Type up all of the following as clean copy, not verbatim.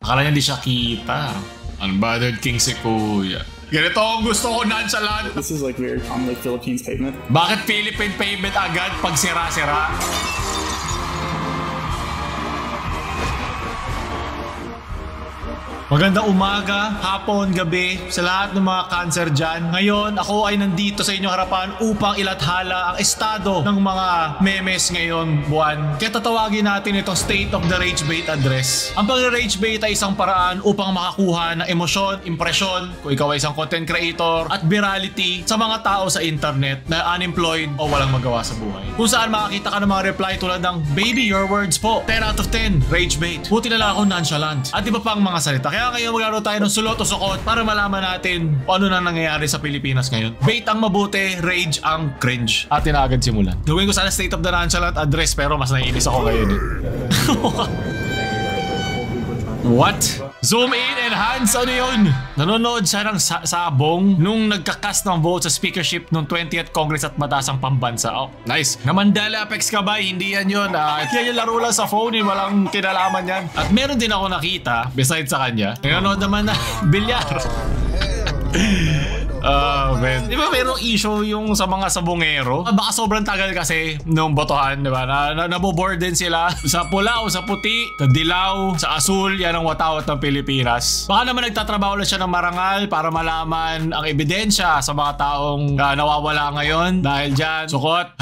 Akala niya di siya kita. Unbothered king si Kuya. Ganito ang gusto ko, nonchalant. This is like weird on like Philippines pavement. Bakit Philippine pavement agad pag sira-sira? Magandang umaga, hapon, gabi sa lahat ng mga cancer dyan. Ngayon, ako ay nandito sa inyong harapan upang ilathala ang estado ng mga memes ngayon buwan. Kaya tatawagin natin itong State of the Rage Bait Address. Ang pag-rage bait ay isang paraan upang makakuha ng emosyon, impresyon, kung ikaw ay isang content creator, at virality sa mga tao sa internet na unemployed o walang magawa sa buhay. Kung saan makakita ka ng mga reply tulad ng, "Baby, your words po. 10 out of 10. Rage bait." Buti na lang ako nonchalant. At iba pang mga salita. Kaya ngayon maglaro tayo ng sulot o sukot para malaman natin kung ano na nangyayari sa Pilipinas ngayon. Bait ang mabuti, rage ang cringe. Atin na agad simulan. Gawin ko sana State of the Nonchalant Address pero mas naiinis ako ngayon eh. What? Zoom in, enhance, ano yun? Nanonood siya ng sabong nung nagkakas ng vote sa speakership nung 20th Congress at mataas ang pambansa. Oh, nice. Namandala Apex ka ba? Hindi yan yun. Yan yung laro lang sa phone, walang kinalaman yan. At meron din ako nakita, besides sa kanya, nanonood naman na bilyar. Man. Di ba merong issue yung sa mga sabongero? Baka sobrang tagal kasi nung botohan, di ba? Naboboard din sila sa pula o sa puti, sa dilaw, sa asul, yan ang watawat ng Pilipinas. Baka naman nagtatrabaho lang siya ng marangal para malaman ang ebidensya sa mga taong nawawala ngayon dahil dyan. Sukot.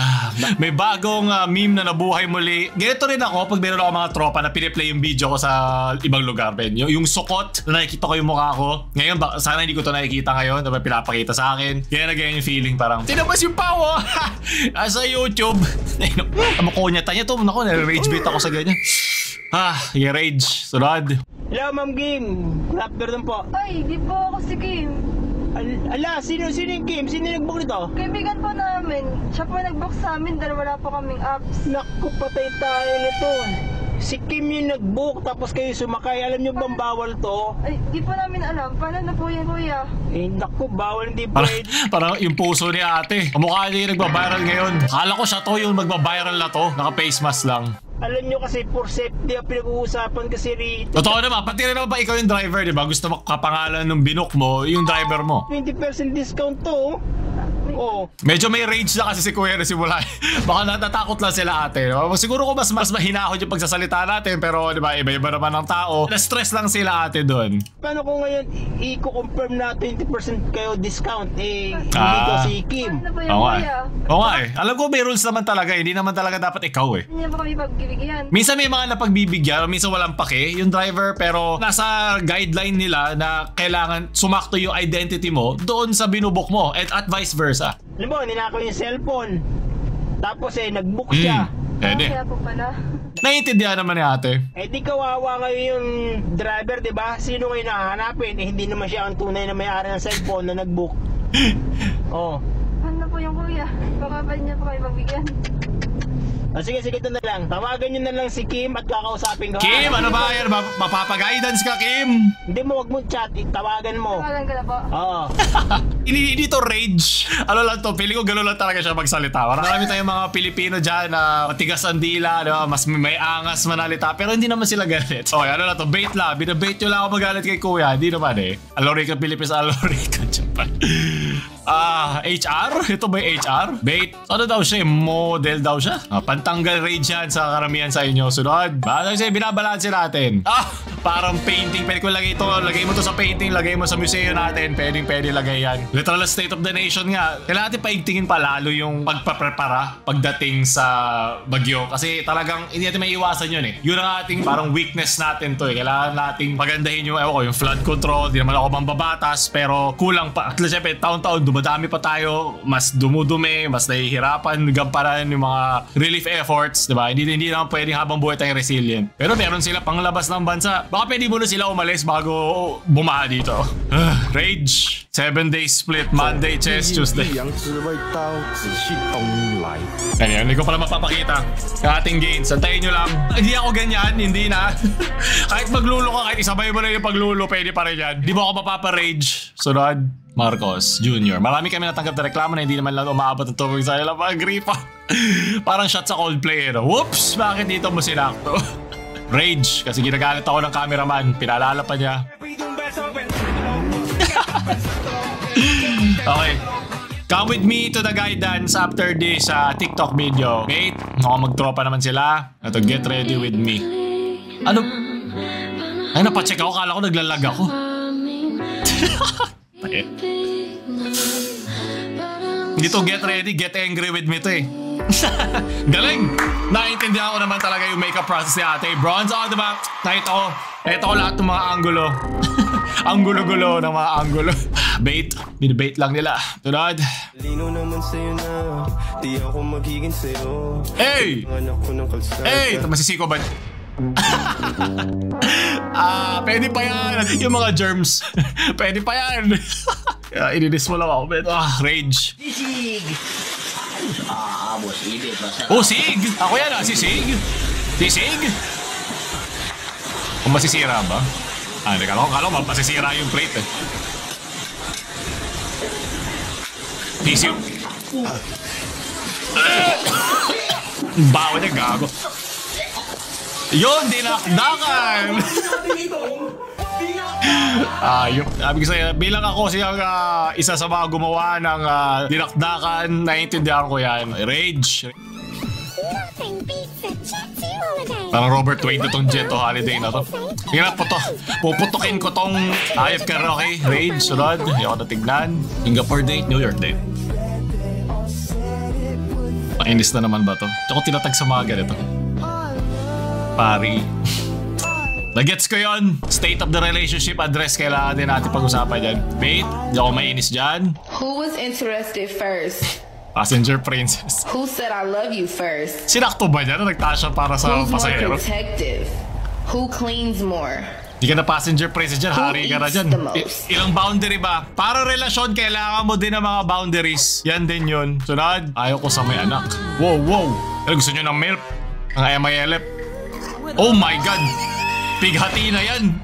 May bagong meme na nabuhay muli. Ganito rin ako pag meron ako mga tropa na piniplay yung video ko sa ibang lugar. Ben. Yung sukot na nakikita ko yung mukha ko. Ngayon, sana hindi ko to nakikita ngayon. Diba pinapakita sa akin. Kaya nagaya yung feeling parang, tinabas yung pawo! Sa YouTube. Makunyata niya to. Naku, nare-rage bait ako sa ganyan. Yung rage. Sunod. Hello, Ma'am Kim. Raptor doon po. Ay, di po ako si Kim. Ala, sino yung Kim? Sino yung nag-book nito? Kaibigan po namin. Siya po nag-book sa amin dahil wala po kaming apps. Naku, patay tayo nito. Si Kim yung nag-book tapos kayo sumakay. Alam nyo bang bawal to? Ay, di po namin alam. Paano na po yan, kuya? Eh, naku, bawal, hindi pwede. Parang yung puso ni ate. Kamukha niya yung nagbabiral ngayon. Akala ko siya to yung magbabiral na to. Naka-face mask lang. Alam nyo kasi for safety ang pinag-uusapan kasi rito. Totoo naman, pati rin naman pa ikaw yung driver, di ba? Gusto mo kapangalan ng binook mo, yung driver mo. 20% discount to. Oh. Medyo may rage na kasi si Kuya na simula. Baka natatakot lang sila ate. No? Siguro ko mas mahinahon yung pagsasalita natin, pero di ba, iba-iba naman ng tao. Na-stress lang sila ate doon. Paano kung ngayon i-confirm na 20% kayo discount? Eh, hindi ko si Kim. Paano na po yan, Oo kuya? nga eh. Alam ko may rules naman talaga. Hindi naman talaga dapat ikaw eh. Hindi na po kami pagbibigyan. Minsan may mga napagbibigyan, minsan walang pake yung driver, pero nasa guideline nila na kailangan sumakto yung identity mo doon sa binubok mo at vice versa. Alam mo, ninakaw yung cellphone. Tapos nag-book siya. Kaya po pala. Naiintindihan naman ni ate. Eh di kawawa ngayon yung driver, di ba? Sino ngayon nahanapin? Eh hindi naman siya ang tunay na may-ari ng cellphone na nag-book. Oh. Paano po yung kuya? Baka ba niya po kayo pagbigyan? Sige, ito na lang. Tawagan nyo na lang si Kim at kakausapin ko. Kim, ano ba yan? Mapapag-guidance ka, Kim? Hindi mo, wag mo chat. Tawagan mo. Tawagan ka na po. Oo. Hindi to rage. Ano lang to, feeling ko gano'n lang talaga siya magsalita. Marami tayong mga Pilipino dyan na matigas ang dila, diba? Mas may angas manalita, pero hindi naman sila galit. Okay, ano lang to, bait lang. Binabait nyo lang ako magalit kay Kuya. Hindi naman eh. Alorica Philippines, Alorica Japan. HR? Ito ba yung HR? Bait? Ano daw siya? Model daw siya? Pantanggal rage yan sa karamihan sa inyo. Sunod. Bakit siya binabalanse natin? Parang painting. Pwede ko lagay ito. Lagay mo to sa painting. Lagay mo sa museo natin. Pwede lagay yan. Literal state of the nation nga. Kailangan natin paigtingin pa lalo yung pagpaprepara pagdating sa bagyo. Kasi talagang hindi natin may iwasan yun eh. Yun ang ating parang weakness natin to eh. Kailangan nating pagandahin yung, yung flood control. Di naman ako mambabatas. Pero kulang pa. At siyempre, taon-taon dumadami pa tayo. Mas dumudumi. Mas nahihirapan. Gamparan yung mga relief efforts. Diba? Hindi naman pwedeng habang buhay tayong resilient. Pero meron sila panglabas ng bansa. Baka pwede muna sila umalis bago bumaha dito. Rage. 7 days split. Monday, chess, Tuesday. Ganyan, hindi ko pala mapapakita yung ating gains. Antayin nyo lang. Hindi ako ganyan, hindi na. Kahit maglulo ka, kahit isabay mo na yung paglulo, pwede pa rin yan. Di mo ako mapapa-rage. Sunod, Marcos Jr. Marami kami natanggap na reklamo na hindi naman lang umaabot ng tubig sa ilang pag-gripa. Parang shot sa Coldplay, no? Whoops! Bakit dito mo sinakto? Rage, kasi ginagalit ako ng cameraman. Pinalala pa niya. Okay. Come with me to the guidance after this TikTok video. Wait, magtropa naman sila. Ito, get ready with me. Ano? Ay, napacheck ako. Kala ko naglalag ako. Hindi to get ready, get angry with me to eh. Galing! Naiintindihan ko naman talaga yung makeup process ni ate. Bronze, diba? Ito ko lahat ng mga anggulo. Ang gulo-gulo ng mga anggulo. Bait. Binibait lang nila. Tunod. Hey! Hey! Masisiko ba? Pwede pa yan. Yung mga germs. Pwede pa yan. Ininis mo lang ako. Rage. Sig! Oh, Sig! Ako yan si Sig. Si Sig? Kung masisira ba? Kala ko masisira yung plate eh. Tissue. Bawa niya, gago. Yun, dinakdakan! Sabi ko sa'yo, bilang ako siyang isa sa mga gumawa ng dinakdakan, naiintindihan ko yan. Rage. Parang Robert Wade na tong Jet holiday na to. Tingnan po to. Puputukin ko tong ayop karaoke. Rage, sunod. Hindi ako natignan. Singapore date, New York date. Painis na naman ba to? Tsaka tinatag sa mga ganito. Pari. Nagets ko yun. State of the relationship address kailangan din natin pag-usapan dyan. Wait, hindi ako mainis dyan. Who was interested first? Passenger princess. Who said I love you first? Sinakto ba dyan? Nagtaas siya para sa Who's more pasahero? protective? Who cleans more? Hindi ka na passenger princess dyan. Hari ka na dyan. Ilang boundary ba? Para relasyon, kailangan mo din ng mga boundaries. Yan din yun. Sunod. Ayaw ko sa may anak. Wow, wow. Gusto nyo ng milk? Ang MILF? Oh my God. Pighati na yan.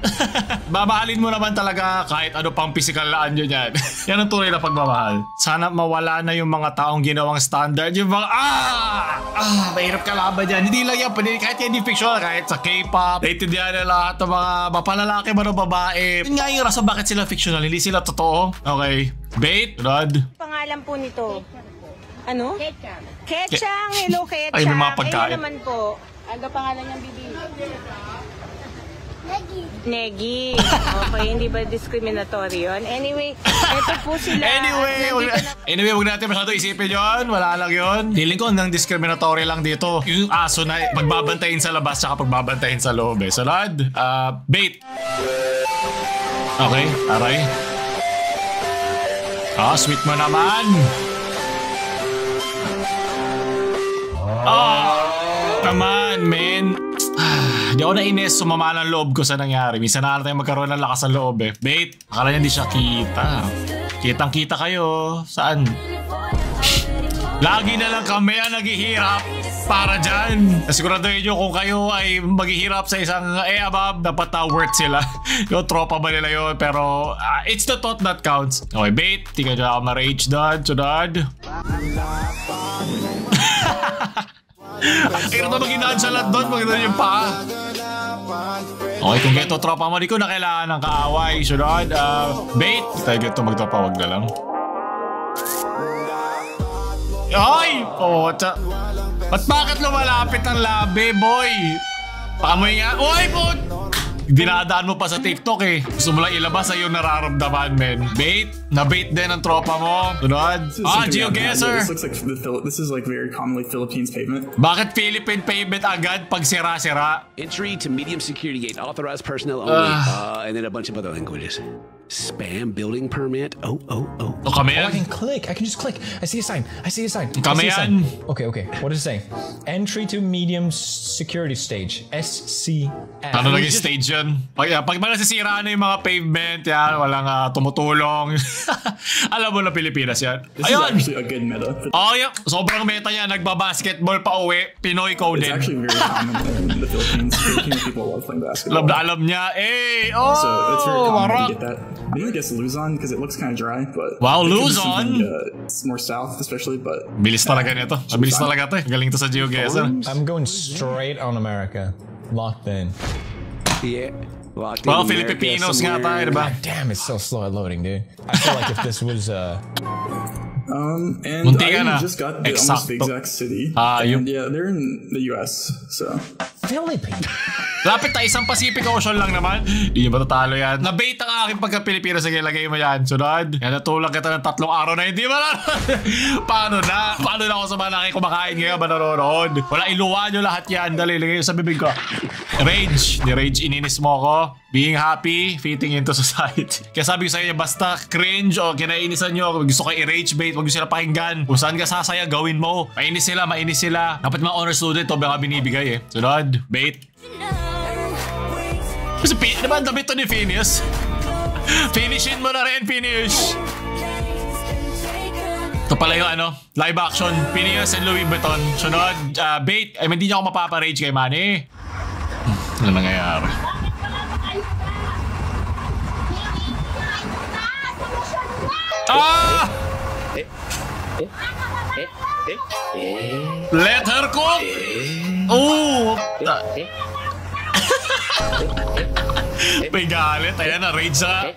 Mamahalin mo naman talaga kahit ano pang physical na anyo yan. Yan ang tunay na pagmamahal. Sana mawala na yung mga taong ginawang standard. Yung mga, mahirap kalaban yan. Hindi lang yan. Kahit hindi fiction, kahit sa K-pop. Naintindihan na lahat ng mga mapalalaki man o babae. Yun nga yung rason bakit sila fictional. Hindi sila totoo. Okay. Bait. Rod. Pangalan po nito. Ano? Ketchang. Ketchang. Hello, Ketchang. Ay, may mga pagkain. Ayun naman po. Ano pangalan niyang bibi? Negi. Okay, hindi ba discriminatory yun? Anyway, ito po sila. Anyway, huwag natin masyado isipin yun. Wala lang yun. Feeling ko nang discriminatory lang dito. Yung aso na pagbabantayin sa labas tsaka pagbabantayin sa loob eh. Salad. Bait. Okay, aray. Sweet mo naman. Come on, man. Di ako nainis, sumama ng loob ko sa nangyari. Minsan na tayo magkaroon ng lakas ng loob eh. Bait, akala niya di siya kita. Kitang-kita kayo. Saan? Lagi na lang kami ang naghihirap para dyan. Siguraduhin nyo kung kayo ay maghihirap sa isang above, dapat worth sila. Yung tropa ba nila yun? Pero it's the thought that counts. Okay, bait. Tingnan nyo ako ma-rage dad. Sunod. Kaya naman maginaan sa lahat doon. Maginaan yung paa. Okay, kung geto tropa mo, di ko na kailangan ng kaaway. Sunod. Bait. Tayo geto magtropa, wag na lang. Ay! Bakit lumalapit ang labi, boy? Pamoy nga. Uy, put! Dinadaan mo pa sa TikTok eh. Gusto mo lang ilabas sa iyong nararamdaman, men. Bait? Na-bait din ang tropa mo. Tunod. GeoGuessr. This is like very commonly Philippines pavement. Bakit Philippine pavement agad pag sira-sira? Entry to medium security gate, authorized personnel only, and then a bunch of other languages. Spam building permit. Oh. Kami yan. I can click. I can just click. I see a sign. Kami yan. Okay. What does it say? Entry to medium security stage. SCF. Ano naging stage yan? Pag nasisira na yung mga pavement, yan, walang tumutulong. Alam mo na Pilipinas yan. This is actually a good meta. Yeah. Sobrang meta yan. Nagbabasketball pa uwi. Pinoy It's coded. actually very common in the Philippines. Filipino people love playing basketball. Alam niya. So it's very common to get that. Maybe I guess Luzon because it looks kind of dry, but wow, Luzon. It's more south, especially. But bilis talaga nito. Bilis talaga to. Galing to sa GeoGuessr. I'm going straight on America. locked in. Yeah. Locked Well, in America Filipinos nga tayo, somewhere. diba? Damn, it's so slow at loading, dude. I feel like if this was And Munti ka I na. just got the, almost the Eksakto. exact city. Yung- And yeah, they're in the US, so. Philippines. Lapit na isang Pacific Ocean lang naman. Hindi nyo ba tatalo yan? Nabait ang aking pagka-Pilipino. Sige, lagay mo yan. Sunod. Yan, natulak kita ng 3 araw na hindi ba na? Paano na? Paano na ako sa mga nakikumakain ngayon ba nanonood? Wala, iluwa nyo lahat yan. Dali, lagay nyo sa bibig ko. Rage. Ni Rage, ininis mo ko. Being happy, fitting into society. Kaya sabi ko sa inyo, basta cringe o kinainisan nyo, gusto ko i-rage bait, wag nyo sila pakinggan. Kung saan ka sasaya, gawin mo. Mainis sila. Dapat mga honor student, to baka binibigay eh. Sunod, bait. Kasi diba ang damit to ni Phineas? Finishin mo na rin, Phineas. Ito pala yung live action, Phineas and Louis Vuitton. Sunod, bait. Ay, hindi niya ako mapaparage kay Manny. Ano nangyayari? Ah! Let her cook! Oh! May galit. Ayan na, rage na.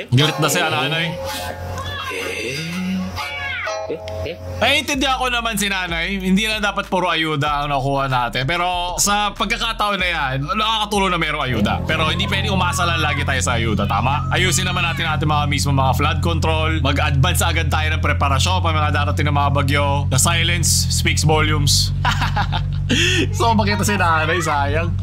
Galit na si nanay. Naiintindihan ko naman si nanay. Hindi na dapat puro ayuda ang nakuha natin. Pero sa pagkakataon na yan, nakakatulong na mayroong ayuda. Pero hindi pwede umasa lang lagi tayo sa ayuda. Tama? Ayusin naman natin mga mismo mga flood control. Mag-advance agad tayo ng preparasyon pa mga darating na mga bagyo. The silence speaks volumes. So makita si nanay, sayang.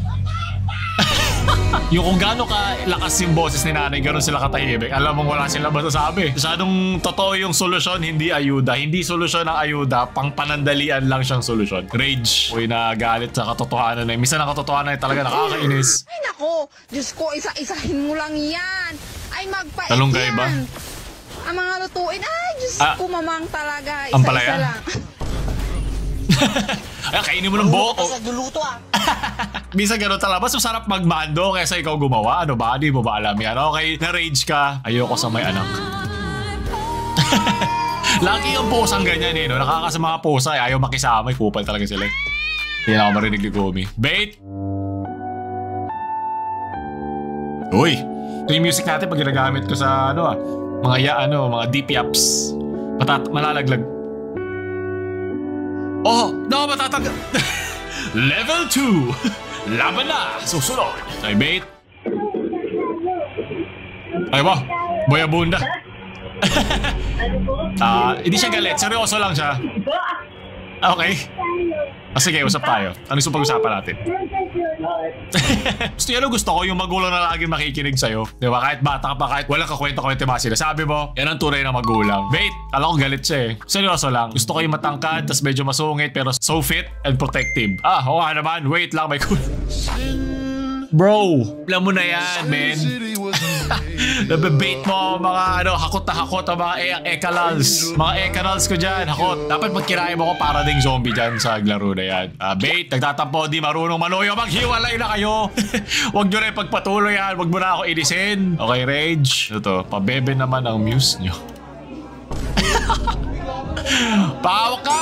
Yung kung gaano ka lakas yung boses ni nanay, gano'n sila katahimik. Alam mong wala silang masasabi. Masyadong totoo yung solusyon, hindi ayuda. Hindi solusyon ang ayuda, pang panandalian lang siyang solusyon. Rage. Uy, nagalit sa katotohanan na. Minsan ang katotohanan ay talaga nakakainis. Ay nako, Diyos ko, isa-isahin mo lang yan. Ay magpait Talong yan. kayo ba? Ang mga lutuin, ay Diyos ko, mamang talaga. Ang Isa-isa palaya? lang. Ay, kainin mo ng buo. Sa duluto ah. Minsan gano'n talaga. Mas masarap magmando kaysa ikaw gumawa. Ano ba? Di mo ba alam yan? Okay, na-rage ka. Ayoko sa may anak. Lagi yung pusang ganyan eh. No? Nakakasama mga pusa eh. Ayaw makisama. Kupal talaga sila. Hindi na ako marinig ni Gumi. Bait! Uy! Ito yung music natin pag ginagamit ko sa mga deep yaps. Malalaglag. Oh! No! Matatanggal! Level 2! Laban na! Susunod! Ay, bait! Ay ba? Boyabunda! Hindi siya galit. Seryoso lang siya. Okay. Sige, usap tayo. Ano gusto pag-usapan natin? Gusto ko yung magulang na laging makikinig sa'yo. Di ba? Kahit bata ka pa, kahit wala ka kwenta-kwenta ba sila. Sabi mo, yan ang tunay na magulang. Wait, alam ko galit siya eh. Seryoso lang. Gusto ko yung matangkad, tas medyo masungit, pero so fit and protective. Oo nga naman. Wait lang, may cool. Bro, alam mo na yan, man. Nabibait mo mga hakot na hakot ang mga ekalals. Mga ekalals ko dyan, hakot. Dapat magkirahin mo ko para ding zombie dyan sa laro na yan. Bait, nagtatampo, di marunong manuyo. Maghiwalay na kayo. Huwag nyo rin pagpatuloy yan. Huwag mo na ako inisin. Okay, Rage. Ito, pabebe naman ang muse nyo. Pahawak ka!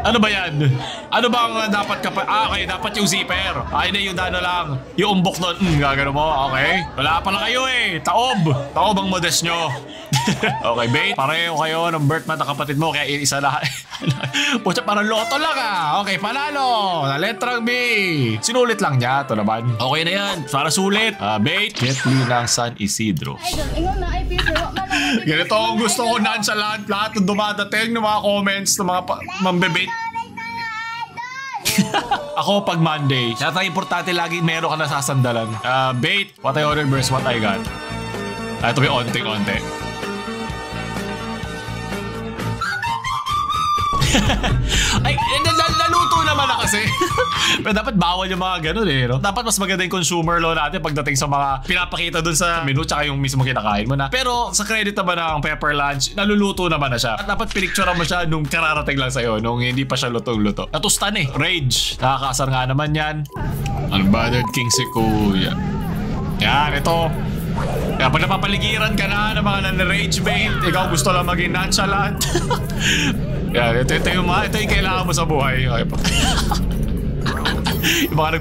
Ano ba yan? Ano ba ang dapat okay, dapat yung zipper. Ay na yung lang. Yung umbok doon. Gagano mo. Okay. Wala pala kayo eh. Taob ang modest nyo. Okay, bait. Pareho kayo ng birth month ng kapatid mo. Kaya isa lahat. Pucha, parang loto lang ah. Okay, panalo. Na letrang B. Sinulit lang niya. Ito naman. Okay na yan. Para sulit. Bait. Getly ng San Isidro. Ganito ang gusto ko naan sa lahat ng dumadating ng mga comments ng mga mambebait. Ako pag Monday, kaya importante lagi meron ka nasasandalan. Bait, what I ordered versus what I got. Ito may onting-onti. Ay, naluto naman na kasi. Pero dapat bawal yung mga ganun eh, no? Dapat mas maganda yung consumer law natin pagdating sa mga pinapakita dun sa menu tsaka yung mismo kinakain mo na. Pero sa credit naman ng Pepper Lunch, naluluto naman na siya. At dapat pinicturean mo siya nung kararating lang sa'yo, nung hindi pa siya lutong-luto. Natustan eh. Rage. Nakakasar nga naman yan. Unbothered King si Kuya. Yan, ito. Kaya pag napapaligiran ka na ng mga nan-rage bait, ikaw gusto lang maging nonchalant. Yan, ito yung kailangan mo sa buhay. Okay pa. Yung mga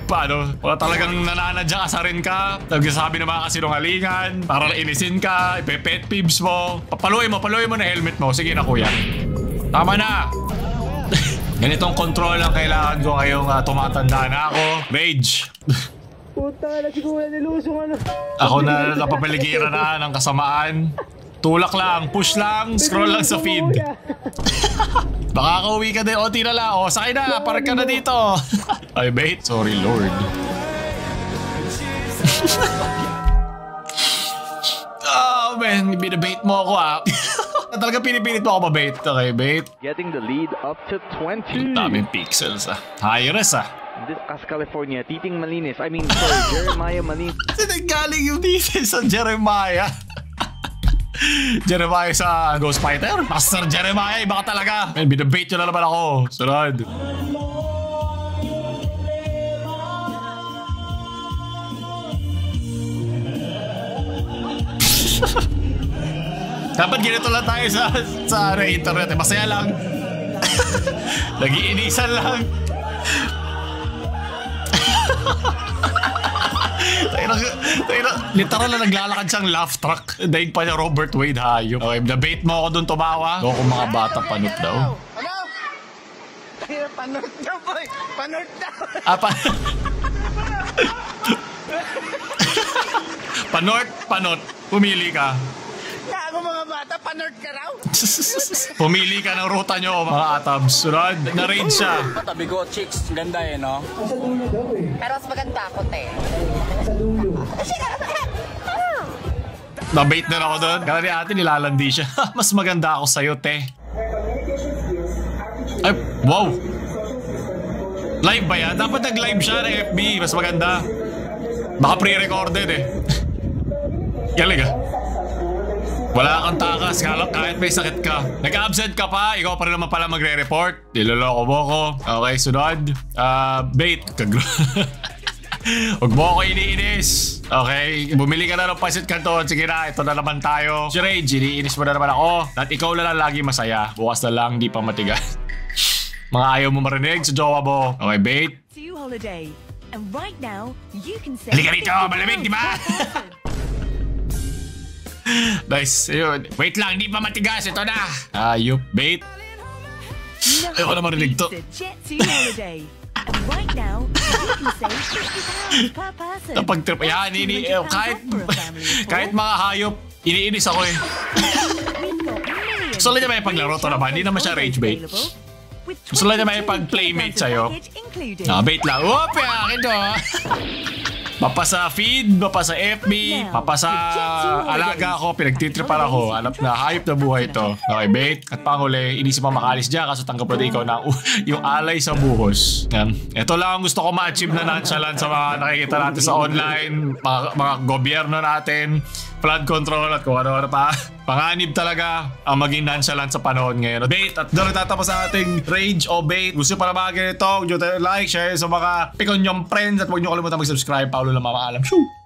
wala talagang nananadya asarin ka, nagsasabi ng mga kasinungalingan, para inisin ka, ipepet peeves mo. Papaluin mo na helmet mo. Sige na kuya. Tama na. Ganitong control lang kailangan ko ngayong tumatanda na ako. Rage. Puta na siguro nilusong ano. Ako na napapaligiran na ng kasamaan. Tulak lang, push lang, scroll lang sa feed. Baka kauwi ka din, tira lang. Sakay na, park ka na dito. Ay, bait. Sorry, Lord. Oh, man, binabait mo ako Talaga pinipilit mo ako mabait. Okay, bait. Getting the lead up to 20. Daming pixels High-res This Cas California, Titing Malinis. I mean, sorry, Jeremiah Malinis. Sinagaling yung dito sa Jeremiah. Jeremiah sa Ghost Fighter? Master Jeremiah, iba ka talaga. Man, binabait nyo na naman ako. Sunod. Dapat ganito lang tayo sa internet. Masaya lang. Nag-iinisan lang. Literal na naglalakad siyang laugh track. Daig pa niya Robert Wade hayop. Okay, nabait mo ako dun tumawa. Doon kung mga bata panot daw. Ano? Panot daw boy. Panot daw. Panot. Pumili ka. Gago mga bata, panot ka raw. Pumili ka ng ruta nyo mga atabs. Sunod, na-raid siya. Tabi ko, chicks. Ganda no? Pero mas maganda ako, te. Nabait na ako doon. Kaya ni ate nilalandi siya. Mas maganda ako sa'yo, te. Ay, wow. Live ba yan? Dapat nag-live siya ng FB. Mas maganda. Baka pre-recorded Galing Wala kang takas, kahit may sakit ka. Nag-absent ka pa, ikaw pa rin naman pala magre-report. Niloloko mo ko. Okay, sunod. Bait. Huwag mo ako iniinis. Okay, bumili ka na ng pasit kanton. Sige na, ito na naman tayo. Si Rage, iniinis mo na naman ako. At ikaw na lang lagi masaya. Bukas na lang, di pa matigas. Mga ayaw mo marinig sa jowa mo. Okay, bait. Halika rito, malamig, di ba? Nice, yun. Wait lang, di pa matigas. Ito na. Ayup, bait. Ayoko na marinig to. Kapag trip, yan, kahit mga hayop, iniinis ako Gusto lang niya may paglaro to naman, hindi naman siya rage bait. Gusto lang niya may pag-playmate sa'yo. Bait lang. Whoop, akin to. Mapa sa feed, mapa sa FB, mapa sa alaga ko, pinagtitripan ako. Alam na, hayop na buhay ito. Okay, bait. At panghuli, inisip mo makalis dyan kaso tanggap na ikaw na yung alay sa buhos. Yan. Ito lang ang gusto ko ma-achieve na nonchalant sa mga nakikita natin sa online, mga gobyerno natin, flood control at kung ano-ano pa. Panganib talaga ang maging nonchalant sa panahon ngayon. Bait, at doon tatapos sa ating rage o bait. Gusto pa na mga ganito, huwag nyo like, share sa mga pikon nyong friends at huwag nyo kalimutan mag-subscribe. Paulo lang mamaalam. Shoo!